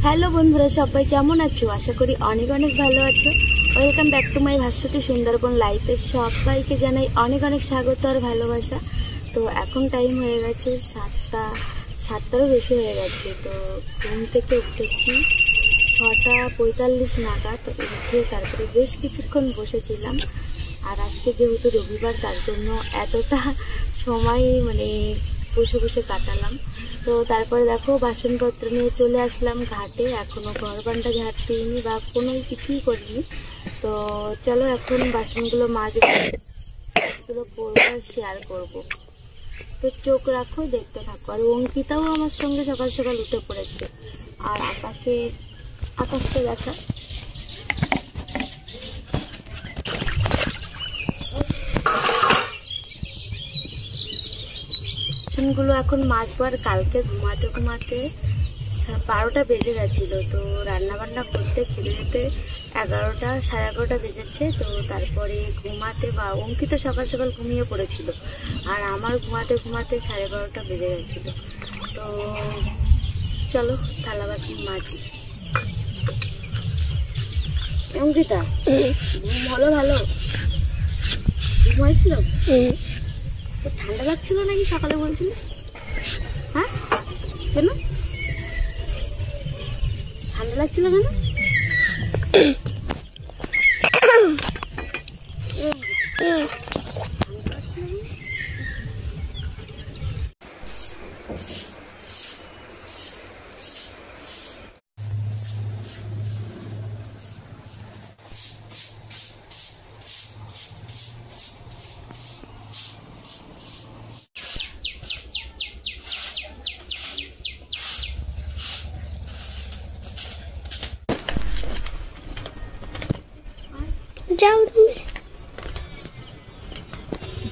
Hello বন্ধুরা, সবাই কেমন আছো? আশা করি অনেক অনেক ভালো আছো। Welcome back to my Bhaswati Sundarban লাইফে। সবাইকে জানাই অনেক অনেক স্বাগত আর ভালোবাসা। তো এখন টাইম হয়ে গেছে সাতটারও বেশি হয়ে গেছে। তো ঘুম থেকে উঠেছি 6:45 নাগাদ। উঠে তারপরে বেশ কিছুক্ষণ বসেছিলাম। আর আজকে যেহেতু রবিবার, তার জন্য এতটা সময় বসে বসে কাটালাম। তো তারপরে দেখো বাসনপত্র নিয়ে চলে আসলাম ঘাটে। এখনও ঘর বান্ডা ঝাড় দিইনি বা কোনো কিছুই করিনি। তো চলো এখন বাসনগুলো মাজগুলো করবো আর শেয়ার করবো। তো চোখ রাখো, দেখতে থাকো। আর অঙ্কিতাও আমার সঙ্গে সকাল সকাল উঠে পড়েছে। আর আকাশটা দেখা, বাসনগুলো এখন মাজবো। আর কালকে ঘুমাতে 12টা বেজে গেছিলো। তো রান্নাবান্না করতে খেতে খেতে 11টা সাড়ে 11টা বেজেছে। তো তারপরে ঘুমাতে অঙ্কিতা সকাল সকাল ঘুমিয়ে পড়েছিল। আর আমার ঘুমাতে সাড়ে 12টা বেজে গেছিলো। তো চলো থালা বাসন মাজি। অঙ্কিতা ঘুম হলো? ভালো ঘুম হয়েছিল? তো ঠান্ডা লাগছিল নাকি সকালে বলছিলিস? হ্যাঁ, কেন ঠান্ডা লাগছিল কেন?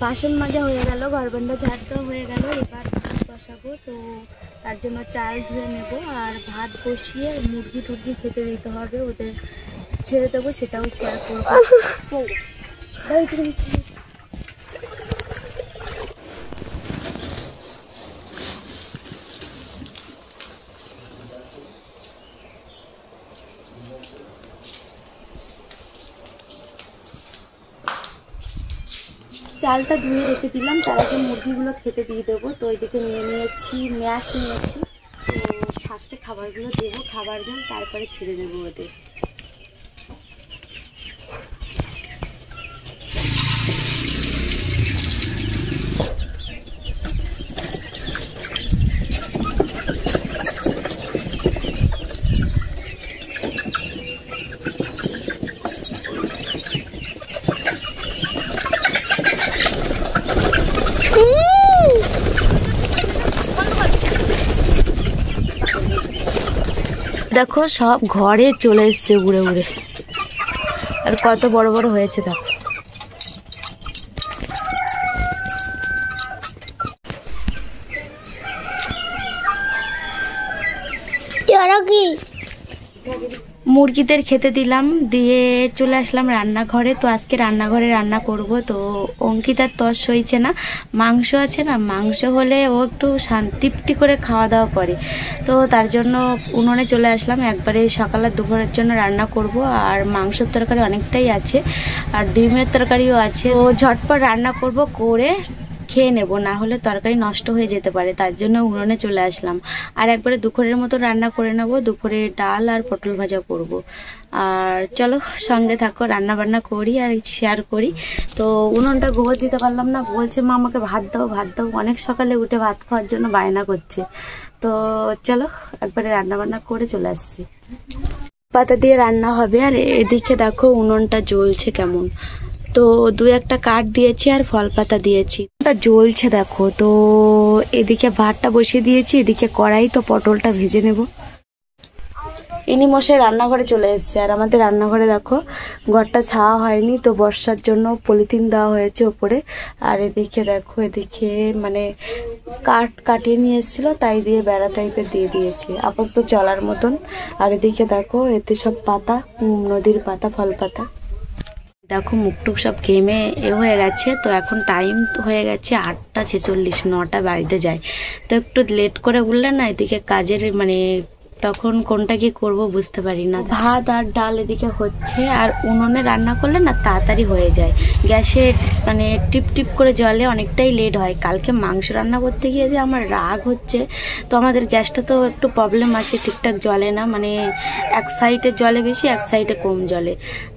বাসন মাজা হয়ে গেল, ঘরবান্ডা ঝাড় দেওয়া হয়ে গেল। এবার ভাত বসাবো। তো তার জন্য চাল ধুয়ে নেব। আর ভাত বসিয়ে মুরগি টুরগি খেতে দিতে হবে, ওদের ছেড়ে দেবো, সেটাও শেয়ার করবো। চালটা ধুয়ে রেখে দিলাম, তার আগে মুরগিগুলো খেতে দিয়ে দেবো। তো ওইদিকে নিয়েছি ম্যাশ নিয়েছি। তো ফার্স্টে খাবারগুলো দেবো, খাবার জল, তারপরে ছেড়ে দেবো ওদের। দেখো সব ঘরে চলে এসছে উড়ে উড়ে। আর কত বড় বড় হয়েছে দেখো। মুরগিদের খেতে দিলাম, দিয়ে চলে আসলাম রান্নাঘরে। তো আজকে রান্নাঘরে রান্না করব। তো অঙ্কিতার তস সইছে না, মাংস আছে না, মাংস হলে ও একটু তৃপ্তি করে খাওয়া দাওয়া করে। তো তার জন্য উনুনে চলে আসলাম। একবারে সকাল আর দুপুরের জন্য রান্না করব। আর মাংসের তরকারি অনেকটাই আছে, আর ডিমের তরকারিও আছে। ও ঝটপট রান্না করব, করে খেয়ে নেব, না হলে তরকারি নষ্ট হয়ে যেতে পারে। তার জন্য উনুনে চলে আসলাম। আর একবারে দুপুরের মতো রান্না করে নেব। দুপুরে ডাল আর পটল ভাজা করব। আর চলো সঙ্গে থাকো, রান্না বান্না করি আর শেয়ার করি। তো উনুনটা গোবর দিতে পারলাম না, বলছে মা আমাকে ভাত দাও ভাত দাও। অনেক সকালে উঠে ভাত খাওয়ার জন্য বায়না করছে। তো চলো একবারে রান্না বান্না করে চলে আসছি। পাতা দিয়ে রান্না হবে। আর এদিকে দেখো উনুনটা জ্বলছে কেমন। তো 2-1টা কাঠ দিয়েছি আর ফল পাতা দিয়েছি, ওটা জ্বলছে দেখো। তো এদিকে ভাতটা বসিয়ে দিয়েছি, এদিকে কড়াই। তো পটলটা ভেজে নেব। ইনি মশাই রান্নাঘরে চলে এসেছে। আর আমাদের রান্নাঘরে দেখো ঘরটা ছাওয়া হয়নি, তো বর্ষার জন্য পলিথিন দেওয়া হয়েছে ওপরে। আর এদিকে দেখো, এদিকে কাঠ কাটিয়ে নিয়ে এসেছিল, তাই দিয়ে বেড়া টাইপের দিয়ে দিয়েছে আপাতত চলার মতন। আর এদিকে দেখো এতে সব পাতা, নদীর পাতা, ফল পাতা। দেখো মুখটুক সব ঘেমে হয়ে গেছে। তো এখন টাইম হয়ে গেছে 8:46, 9টা বাড়িতে যায়। তো একটু লেট করে উঠলে না, এদিকে কাজের তখন কোনটা কি করব বুঝতে পারি না। ভাত আর ডাল এদিকে হচ্ছে, আর উনুনে রান্না করলে না তাড়াতাড়ি হয়ে যায়, গ্যাসে মানে টিপ টিপ করে জ্বলে, অনেকটাই লেট হয়। কালকে মাংস রান্না করতে গিয়ে যে আমার রাগ হচ্ছে, তো আমাদের গ্যাসটা তো একটু প্রবলেম আছে, ঠিকঠাক জ্বলে না, মানে এক সাইডে জ্বলে বেশি, এক সাইডে কম জ্বলে,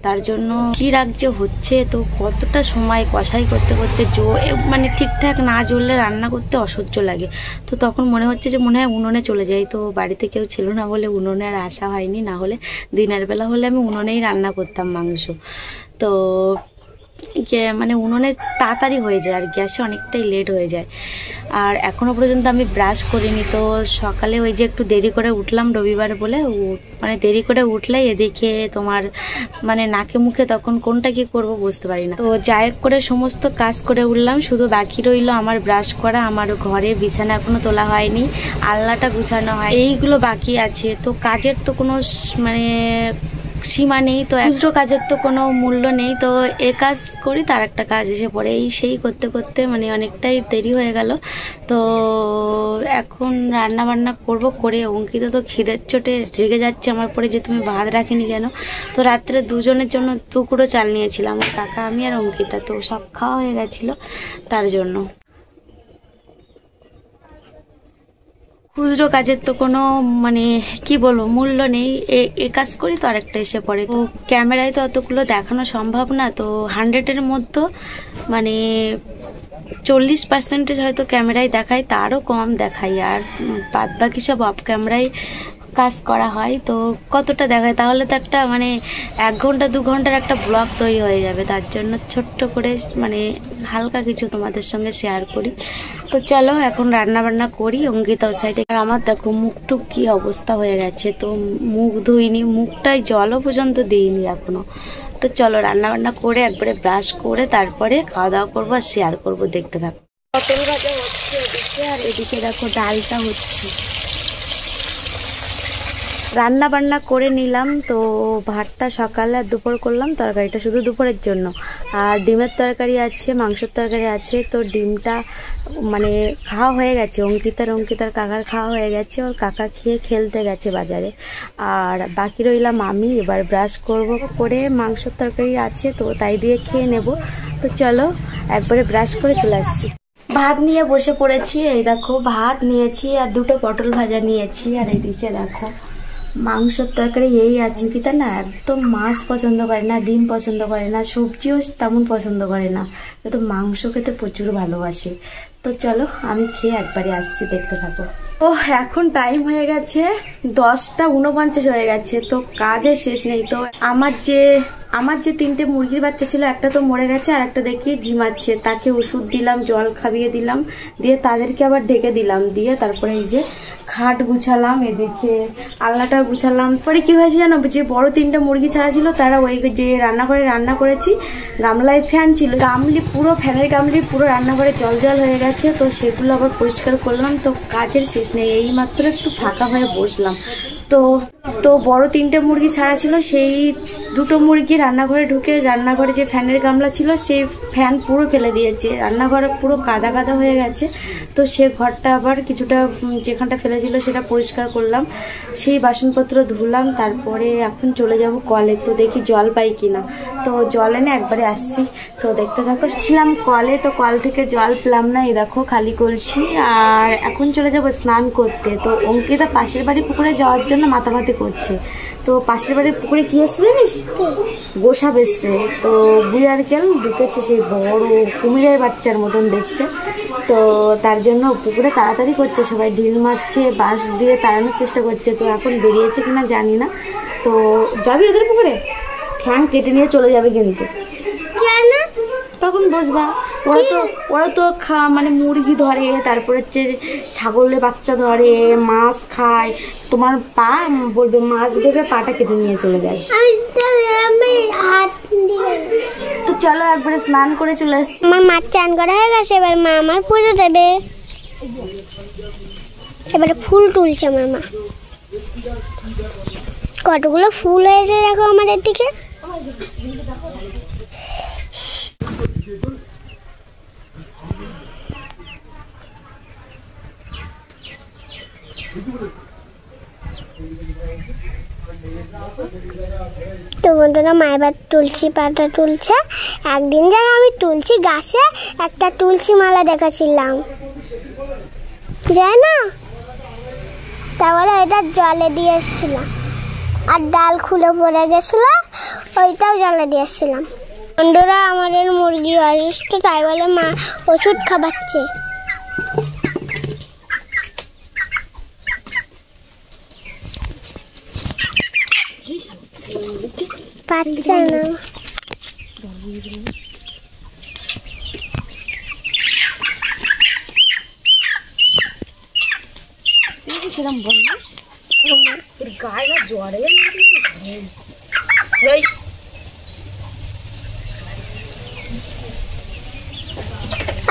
তার জন্য কি রাগ যে হচ্ছে। তো কতটা সময় কষাই করতে করতে মানে ঠিকঠাক না জ্বললে রান্না করতে অসহ্য লাগে। তো তখন মনে হচ্ছে যে মনে হয় উনুনে চলে যাই, তো বাড়িতে কেউ ছিল না বলে উনুনে আর আসা হয়নি, না হলে দিনের বেলা হলে আমি উনুনেই রান্না করতাম মাংস। তো মানে উনুনে তাড়াতাড়ি হয়ে যায়, আর গ্যাসে অনেকটাই লেট হয়ে যায়। আর এখনও পর্যন্ত আমি ব্রাশ করিনি, তো সকালে ওই যে একটু দেরি করে উঠলাম রবিবার বলে, মানে দেরি করে উঠলে এদিকে তোমার মানে নাকে মুখে তখন কোনটা কি করব বুঝতে পারি না। তো যাই করে সমস্ত কাজ করে উঠলাম, শুধু বাকি রইল আমার ব্রাশ করা, আমার ঘরে বিছানা এখনো তোলা হয়নি, আলনাটা গুছানো হয়, এইগুলো বাকি আছে। তো কাজের তো কোনো মানে সীমা নেই, তো খুচরো কাজের তো কোনো মূল্য নেই, তো এ কাজ করি তার একটা কাজ এসে পড়ে, এই সেই করতে করতে মানে অনেকটাই দেরি হয়ে গেল। তো এখন রান্না বান্না করব, করে অঙ্কিতা তো খিদের চোটে রেগে যাচ্ছে আমার পরে যে তুমি ভাত রাখিনি কেন। তো রাত্রে দুজনের জন্য 2 কুড়ো চাল নিয়েছিলাম, কাকা আমি আর অঙ্কিতা, তো সব খাওয়া হয়ে গেছিলো তার জন্য। খুচরো কাজের তো কোনো মানে কি বলবো মূল্য নেই, এ কাজ করি তো আরেকটা এসে পড়ে। তো ক্যামেরায় তো অতগুলো দেখানো সম্ভব না, তো 100-এর মধ্যে মানে 40% হয়তো ক্যামেরায় দেখাই, তারও কম দেখাই, আর বাদ বাকি সব অফ ক্যামেরায় কাজ করা হয়। তো কতটা দেখায়, তাহলে তো একটা মানে 1 ঘন্টা 2 ঘন্টার একটা ব্লগ তৈরি হয়ে যাবে, তার জন্য ছোট্ট করে মানে হালকা কিছু তোমাদের সঙ্গে শেয়ার করি। তো চলো এখন রান্না বান্না করি। অঙ্কিতা ওই সাইডে, আর আমার দেখো মুখটুক কি অবস্থা হয়ে গেছে, তো মুখ ধুইনি, মুখটায় জলও পর্যন্ত দিইনি এখনো। তো চলো রান্না বান্না করে একবারে ব্রাশ করে তারপরে খাওয়া দাওয়া করবো আর শেয়ার করবো, দেখতে থাকো। পটল ভাজা হচ্ছে এদিকে, আর এদিকে দেখো ডালটা হচ্ছে। রান্না বান্না করে নিলাম, তো ভাতটা সকালে আর দুপুর করলাম, তরকারিটা শুধু দুপুরের জন্য, আর ডিমের তরকারি আছে, মাংসের তরকারি আছে। তো ডিমটা মানে খাওয়া হয়ে গেছে, অঙ্কিতার কাকার খাওয়া হয়ে গেছে, ওর কাকা খেয়ে খেলতে গেছে বাজারে, আর বাকি রইলাম আমি। এবার ব্রাশ করব, করে মাংসের তরকারি আছে তো তাই দিয়ে খেয়ে নেব। তো চলো একবারে ব্রাশ করে চলে আসছি। ভাত নিয়ে বসে পড়েছি, এই দেখো ভাত নিয়েছি আর 2টো পটল ভাজা নিয়েছি, আর এইদিকে দেখো মাংসের তরকারি এই আছে। অঙ্কিতা না একদম মাছ পছন্দ করে না, ডিম পছন্দ করে না, সবজিও তেমন পছন্দ করে না, কিন্তু মাংস খেতে প্রচুর ভালোবাসে। তো চলো আমি খেয়ে একবারে আসছি, দেখতে থাকো। ও এখন টাইম হয়ে গেছে 10:49 হয়ে গেছে, তো কাজের শেষ নেই। তো আমার যে 3টে মুরগির বাচ্চা ছিল, একটা তো মরে গেছে, আর একটা দেখি ঝিমাচ্ছে, তাকে ওষুধ দিলাম, জল খাইয়ে দিলাম, দিয়ে তাদেরকে আবার ঢেকে দিলাম, দিয়ে তারপরে এই যে খাট গুছালাম, এদিকে আলনাটা গুছালাম। পরে কি হয়েছে জানো, যে বড় 3টে মুরগি ছাড়া ছিল, তারা ওই যে রান্নাঘরে রান্না করেছি, গামলায় ফ্যান ছিল, পুরো ফ্যানের গামলি পুরো রান্নাঘরে জল জল হয়ে গেছে, তো সেগুলো আবার পরিষ্কার করলাম। তো কাজের শেষ নেই, এই মাত্র একটু ফাঁকা হয়ে বসলাম। তো বড় 3টে মুরগি ছাড়া ছিল, সেই 2টো মুরগি রান্নাঘরে ঢুকে রান্নাঘরে যে ফ্যানের গামলা ছিল সেই ফ্যান পুরো ফেলে দিয়েছে, রান্নাঘরে পুরো কাদা কাদা হয়ে গেছে। তো সে ঘরটা আবার কিছুটা যেখানটা ফেলেছিল সেটা পরিষ্কার করলাম, সেই বাসনপত্র ধুলাম, তারপরে এখন চলে যাব কলে, তো দেখি জল পাই কিনা। তো জল এনে একবারে আসছি, তো দেখতে থাকো। ছিলাম কলে, তো কল থেকে জল পেলাম না, এই দেখো খালি কলসি। আর এখন চলে যাব স্নান করতে। তো অঙ্কিতা পাশের বাড়ি পুকুরে যাওয়ার জন্য মাতামাতি করছে। তো পাশের বাড়ির পুকুরে কি এসছে জানিস, গোসাপ এসছে। তো বুড়ারকেল ঢুকেছে, সেই বড় কুমিরের বাচ্চার মতন দেখতে। তো তার জন্য পুকুরে তাড়াতাড়ি করছে, সবাই ঢিল মারছে, বাঁশ দিয়ে তাড়ানোর চেষ্টা করছে। তো এখন বেরিয়েছে কিনা জানি না। তো যাবি ওদের পুকুরে, ঠ্যাং কেটে নিয়ে চলে যাবে কিন্তু, তখন বসবা। ওরা তো মানে মুরগি ধরে, তারপর হচ্ছে ছাগলের বাচ্চা ধরে, মাছ খায়, তোমার পা বলবে মাছ ভেবে পাটা কেটে নিয়ে চলে যায়। তো চলো একবারে স্নান করে চলে আসছি। আমার মা চান করা হয়ে গেছে, এবার মা আমার পুজো দেবে। এবারে ফুল তুলছে আমার মা, কতগুলো ফুল হয়েছে দেখো আমাদের দিকে। তো বন্ধুরা মা এবার তুলসী পাতা তুলছে। একদিন যেন আমি তুলসী গাছে একটা তুলসী মালা দেখেছিলাম, যায় না, তারপরে এটা জলে দিয়ে এসেছিলাম, আর ডাল খুলে পড়ে গেছিল, ওইটাও জলে দিয়ে এসেছিলাম। বন্ধুরা আমাদের মুরগি অসুস্থ, তাই বলে মা ওষুধ খাওয়াচ্ছে। পাচ্ছে না, সেরকম বলছিস গায়ে জ্বরে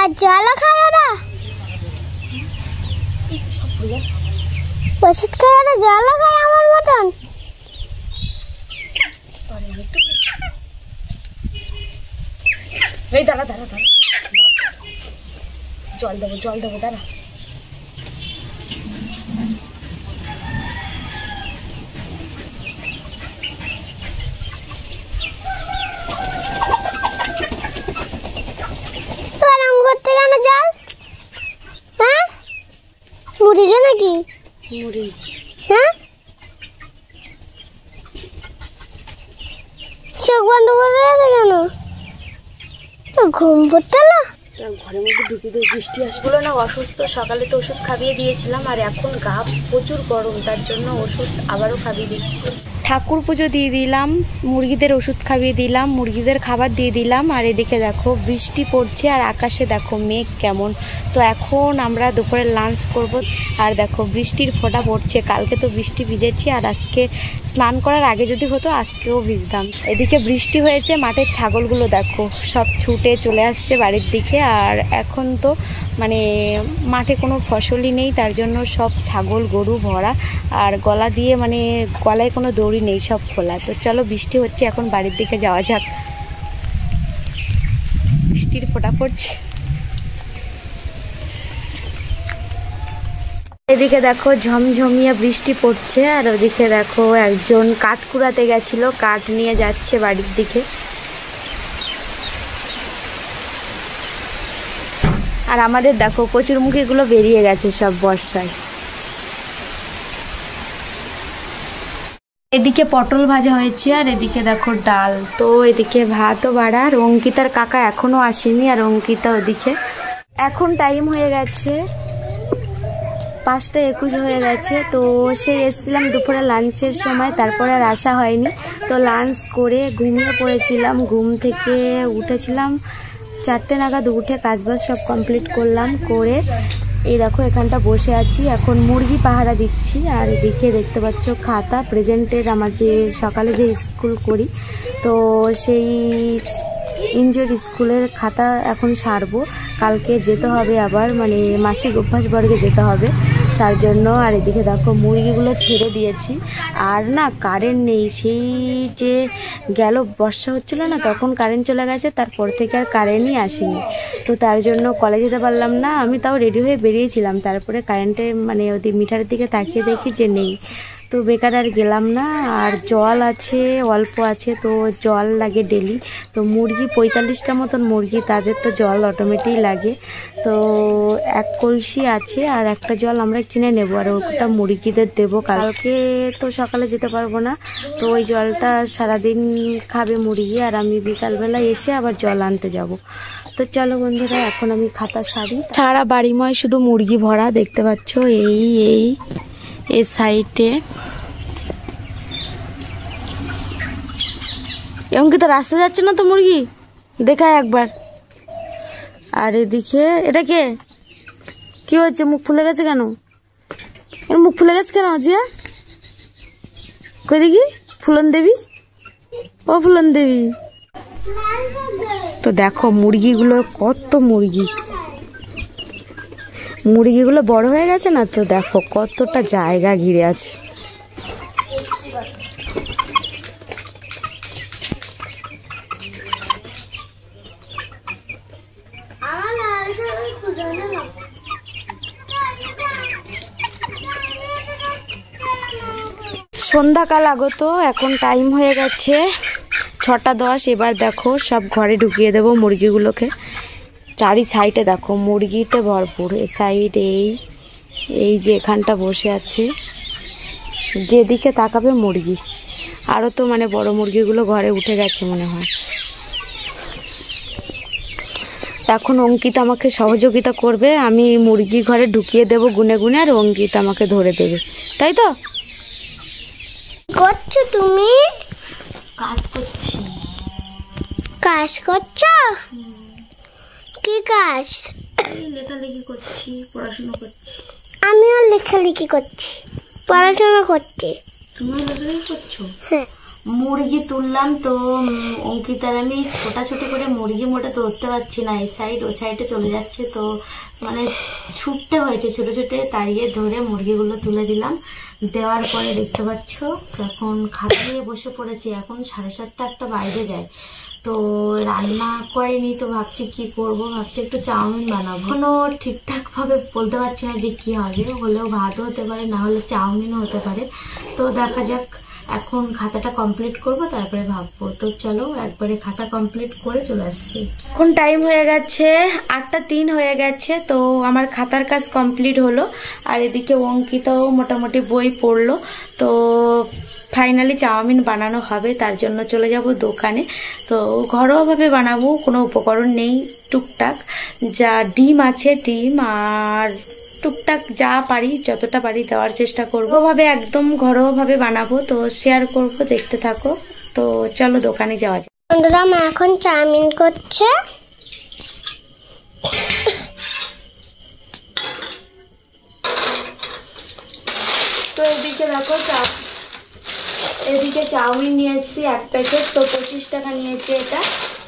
আর জলও খায় ওরা, ওষুধ খায় ওরা, জলও খায় আমার মতন। এই দাঁড়া দাঁড়া দাঁড়া, জল দেবো দাঁড়া। করতে কেন জল? হ্যাঁ মুড়িগে নাকি মুড়ি? হ্যাঁ চোখ বন্ধ করে আছে কেন? ঘুম পড়তে না, ঘরের মধ্যে ঢুকে দিয়ে বৃষ্টি আসবো না, অসুস্থ। সকালে তো ওষুধ খাইয়ে দিয়েছিলাম, আর এখন গা প্রচুর গরম, তার জন্য ওষুধ আবারও খাইয়ে দিচ্ছি। ঠাকুর পুজো দিয়ে দিলাম, মুরগিদের ওষুধ খাইয়ে দিলাম, মুরগিদের খাবার দিয়ে দিলাম। আর এদিকে দেখো বৃষ্টি পড়ছে, আর আকাশে দেখো মেঘ কেমন। তো এখন আমরা দুপুরে লাঞ্চ করব। আর দেখো বৃষ্টির ফোঁটা পড়ছে, কালকে তো বৃষ্টি ভিজেছি, আর আজকে স্নান করার আগে যদি হতো আজকেও ভিজতাম। এদিকে বৃষ্টি হয়েছে, মাঠের ছাগলগুলো দেখো সব ছুটে চলে আসছে বাড়ির দিকে। আর এখন তো মানে মাঠে কোনো ফসলই নেই, তার জন্য সব ছাগল গরু ভরা, আর গলা দিয়ে মানে গলায় কোনো দড়ি নেই, সব খোলা। তো চলো বৃষ্টি হচ্ছে, এখন বাড়ির দিকে যাওয়া যাক। বৃষ্টির ফোঁটা পড়ছে। এদিকে দেখো ঝমঝমিয়ে বৃষ্টি পড়ছে, আর ওদিকে দেখো একজন কাঠ কুড়াতে গেছিল, কাঠ নিয়ে যাচ্ছে বাড়ির দিকে। আর আমাদের দেখো কচুরমুখীগুলো বেরিয়ে গেছে সব বর্ষায়। এদিকে পটল ভাজা হয়েছে, আর এদিকে দেখো ডাল। তো এদিকে ভাতও বাড়া, আর অঙ্কিতার কাকা এখনো আসেনি, আর অঙ্কিতা ওদিকে। এখন টাইম হয়ে গেছে 5টা 21 হয়ে গেছে। তো সে এসেছিলাম দুপুরে লাঞ্চের সময়, তারপরে আর আসা হয়নি। তো লাঞ্চ করে ঘুমিয়ে পড়েছিলাম, ঘুম থেকে উঠেছিলাম 4টে নাগাদ, উঠে কাজবাজ সব কমপ্লিট করলাম, করে এই দেখো এখানটা বসে আছি, এখন মুরগি পাহারা দিচ্ছি। আর এদিকে দেখতে পাচ্ছ খাতা প্রেজেন্টের, আমার যে সকালে যে স্কুল করি, তো সেই ইনজোর স্কুলের খাতা এখন সারবো। কালকে যেতে হবে আবার, মানে মাসিক অভ্যাস বর্গে যেতে হবে, তার জন্য। আর এদিকে দেখো মুরগিগুলো ছেড়ে দিয়েছি, আর না কারেন্ট নেই। সেই যে গেল বর্ষা হচ্ছিল না, তখন কারেন্ট চলে গেছে, তারপর থেকে আর কারেন্টই আসেনি। তো তার জন্য কলেজে যেতে পারলাম না। আমি তাও রেডি হয়ে বেরিয়েছিলাম, তারপরে কারেন্টে মানে ওদের মিটারের দিকে তাকিয়ে দেখি যে নেই, তো বেকার আর গেলাম না। আর জল আছে অল্প আছে, তো জল লাগে ডেলি। তো মুরগি 45টা মতন মুরগি, তাদের তো জল অটোমেটিক লাগে। তো 1 কলসি আছে, আর একটা জল আমরা কিনে নেব, আর ওটা মুরগিদের দেবো। কালকে তো সকালে যেতে পারবো না, তো ওই জলটা সারাদিন খাবে মুরগি, আর আমি বিকালবেলা এসে আবার জল আনতে যাব। তো চলো বন্ধুরা, এখন আমি খাতা সারি। সারা বাড়িময় শুধু মুরগি ভরা, দেখতে পাচ্ছ এই সাইডে। অঙ্কিতা রাস্তা যাচ্ছে না তো মুরগি দেখায় একবার। আর এদিকে এটা কে, কি হচ্ছে, মুখ ফুলে গেছে কেন? মুখ ফুলে গেছে কেন জিয়া? কই দেখি ফুলন দেবী, ও ফুলন দেবী। তো দেখো মুরগিগুলো, কত মুরগিগুলো বড় হয়ে গেছে না, তো দেখো কতটা জায়গা ঘিরে আছে। সন্ধ্যাকাল আগত, এখন টাইম হয়ে গেছে 6:10। এবার দেখো সব ঘরে ঢুকিয়ে দেবো মুরগিগুলোকে। চারি সাইডে দেখো মুরগিতে ভরপুর। এই সাইড এই যে এখানটা বসে আছে, যেদিকে তাকাবে মুরগি। আরও তো মানে বড় মুরগিগুলো ঘরে উঠে গেছে মনে হয়। এখন অঙ্কিতা আমাকে সহযোগিতা করবে, আমি মুরগি ঘরে ঢুকিয়ে দেবো গুনে গুনে, আর অঙ্কিতা আমাকে ধরে দেবে, তাই তো? করছো তুমি? কাজ করছি। কাজ করছো? কি কাজ? লেখালেখি করছি, পড়াশোনা করছি। আমিও লেখালেখি করছি, পড়াশোনা করছি। তুমিও লেখালেখি করছো? হ্যাঁ। মুরগি তুললাম তো অঙ্কিতার আমি ছোটাছুটি করে মুরগি মোটা ধরতে পারছি না, এই সাইড ও সাইডে চলে যাচ্ছে, তো মানে ছুটতে হয়েছে ছোটো ছোটে, তাড়িয়ে ধরে মুরগিগুলো তুলে দিলাম। দেওয়ার পরে দেখতে পাচ্ছ এখন খাতা নিয়ে বসে পড়েছি। এখন 7:30 বাইরে যায়, তো রান্না করিনি, তো ভাবছি কি করব, ভাবছি একটু চাউমিন বানাবো। এখনো ঠিকঠাক ভাবে বলতে পারছি না যে কি হবে, হলেও ভাতও হতে পারে, না হলে চাউমিনও হতে পারে, তো দেখা যাক। এখন খাতাটা কমপ্লিট করব, তারপরে ভাববো। তো চলো একবারে খাতা কমপ্লিট করে চলে আসছি। এখন টাইম হয়ে গেছে 8:03 হয়ে গেছে, তো আমার খাতার কাজ কমপ্লিট হলো। আর এদিকে অঙ্কিতাও মোটামুটি বই পড়লো। তো ফাইনালি চাউমিন বানানো হবে, তার জন্য চলে যাব দোকানে। তো ঘরোয়াভাবে বানাবো, কোনো উপকরণ নেই, টুকটাক যা ডিম আছে, ডিম আর টুকটাক যা পারি যতটা পারি দেওয়ার চেষ্টা করবো। ভাবে একদম ঘরোয়াভাবে বানাবো, তো শেয়ার করব, দেখতে থাকো। তো চলো দোকানে যাওয়া যাক। বন্ধুরা, মা এখন চাউমিন করছে। তো এদিকে দেখো এদিকে চাউমিন নিয়ে এসেছি 1 প্যাকেট, তো 25 টাকা নিয়েছে এটা।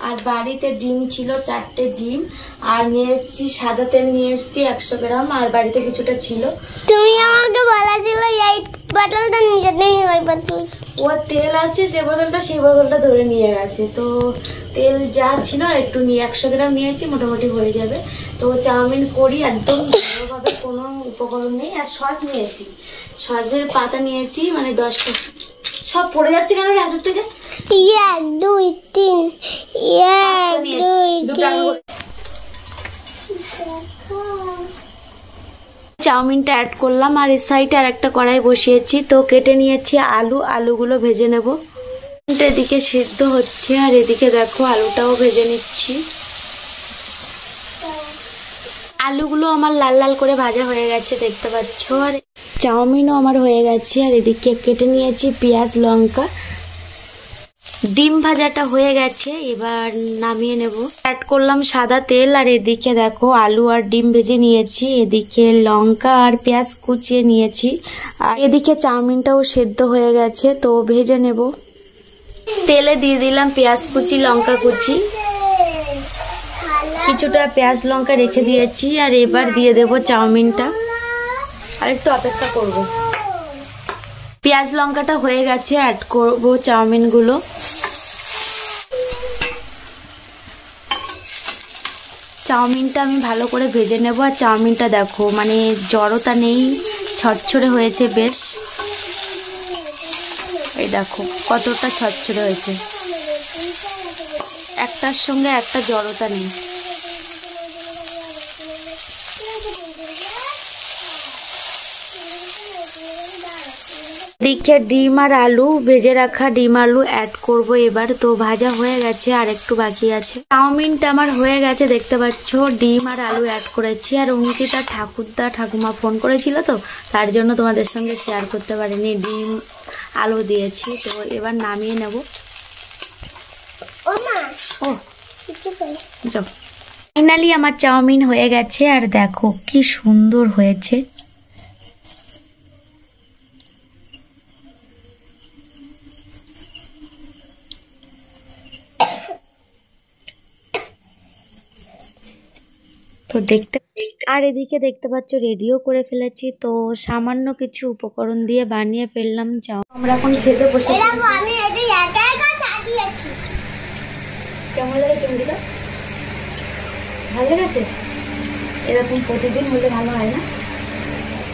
আর বাড়িতে ডিম ছিল 4টে ডিম, আর নিয়ে এসেছি সাদা তেল নিয়ে এসেছি 100 গ্রাম, আর বাড়িতে কিছুটা ছিল। তুমি আমাকে বলা ছিল এই বোতলটা নিয়ে নেই, ওই বোতল ও তেল আছে যে বোতলটা, সেই বোতলটা ধরে নিয়ে গেছে। তো তেল যা ছিল একটু নিয়ে 100 গ্রাম নিয়েছি, মোটামুটি হয়ে যাবে। তো চাউমিন করি একদম ভালোভাবে, কোনো উপকরণ নেই। আর সস নিয়েছি, সসের পাতা নিয়েছি, মানে 10টা। সব পড়ে যাচ্ছে কেন হাতের থেকে? 1 2 3 1 2 3। চাউমিনটা অ্যাড করলাম, আর এই সাইডে আর একটা কড়াই বসিয়েছি। তো কেটে নিয়েছি আলুগুলো ভেজে নেব। এদিকে সেদ্ধ হচ্ছে, আর এদিকে দেখো আলুটাও ভেজে নিচ্ছি। আলুগুলো আমার লাল লাল করে ভাজা হয়ে গেছে, দেখতে পাচ্ছ। আর চাউমিনও আমার হয়ে গেছে। আর এদিকে কেটে নিয়েছি পেঁয়াজ লঙ্কা। ডিম ভাজাটা হয়ে গেছে, এবার নামিয়ে নেব। অ্যাড করলাম সাদা তেল, আর এদিকে দেখো আলু আর ডিম ভেজে নিয়েছি। এদিকে লঙ্কা আর পেঁয়াজ কুচিয়ে নিয়েছি। আর এদিকে চাউমিনটাও সেদ্ধ হয়ে গেছে, তো ভেজে নেব। তেলে দিয়ে দিলাম পেঁয়াজ কুচি, লঙ্কা কুচি, কিছুটা পেঁয়াজ লঙ্কা রেখে দিয়েছি। আর এবার দিয়ে দেব চাউমিনটা, আর একটু অপেক্ষা করব। পেঁয়াজ লঙ্কাটা হয়ে গেছে, অ্যাড করব চাউমিনগুলো। চাউমিনটা আমি ভালো করে ভেজে নেব। আর চাউমিনটা দেখো মানে জড়তা নেই, ছড়ছড়ে হয়েছে বেশ। এই দেখো কতটা ছড়ছড়ে হয়েছে, একটার সঙ্গে একটা জড়তা নেই। এদিকে ডিম আর আলু ভেজে রাখা, ডিম আলু অ্যাড করব এবার। তো ভাজা হয়ে গেছে, আর একটু বাকি আছে। চাউমিনটা আমার হয়ে গেছে, দেখতে পাচ্ছ। ডিম আর আলু অ্যাড করেছি। আর অঙ্কিতা ঠাকুমা ফোন করেছিল, তো তার জন্য তোমাদের সঙ্গে শেয়ার করতে পারিনি, ডিম আলু দিয়েছি। তো এবার নামিয়ে নেব। ফাইনালি আমার চাউমিন হয়ে গেছে, আর দেখো কি সুন্দর হয়েছে। তো দেখতে, আর এদিকে দেখতে পাচ্ছ রেডিও করে ফেলেছি। তো সামান্য কিছু উপকরণ দিয়ে বানিয়ে ফেললাম চাও। আমরা এখন খেতে বসে পড়েছি। কেমন লেগেছে মুড়িটা? ভালো লেগেছে? এরকম প্রতিদিন হলে ভালো হয় না?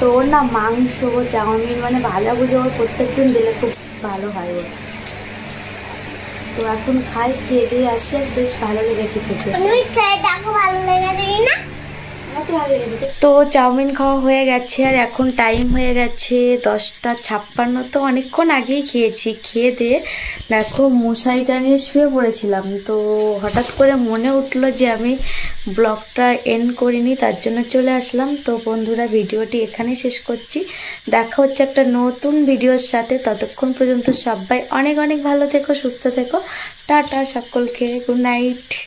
তো ওর না মাংস চাউমিন মানে ভাজা ভুজা ওর প্রত্যেকদিন দিলে খুব ভালো হয় ওর। তো এখন খাই, খেয়ে দিয়ে আসি, আর বেশ ভালো লেগেছে খেতে। ভালো লেগেছে না? তো চাউমিন খাওয়া হয়ে গেছে, আর এখন টাইম হয়ে গেছে 10টা 56। তো অনেকক্ষণ আগেই খেয়েছি। খেয়ে দিয়ে দেখো মশারিটা নিয়ে শুয়ে পড়েছিলাম, তো হঠাৎ করে মনে উঠলো যে আমি ব্লগটা এন্ড করিনি, তার জন্য চলে আসলাম। তো বন্ধুরা, ভিডিওটি এখানেই শেষ করছি। দেখা হচ্ছে একটা নতুন ভিডিওর সাথে। ততক্ষণ পর্যন্ত সবাই অনেক অনেক ভালো থেকো, সুস্থ থেকো। টাটা সকলকে, গুড নাইট।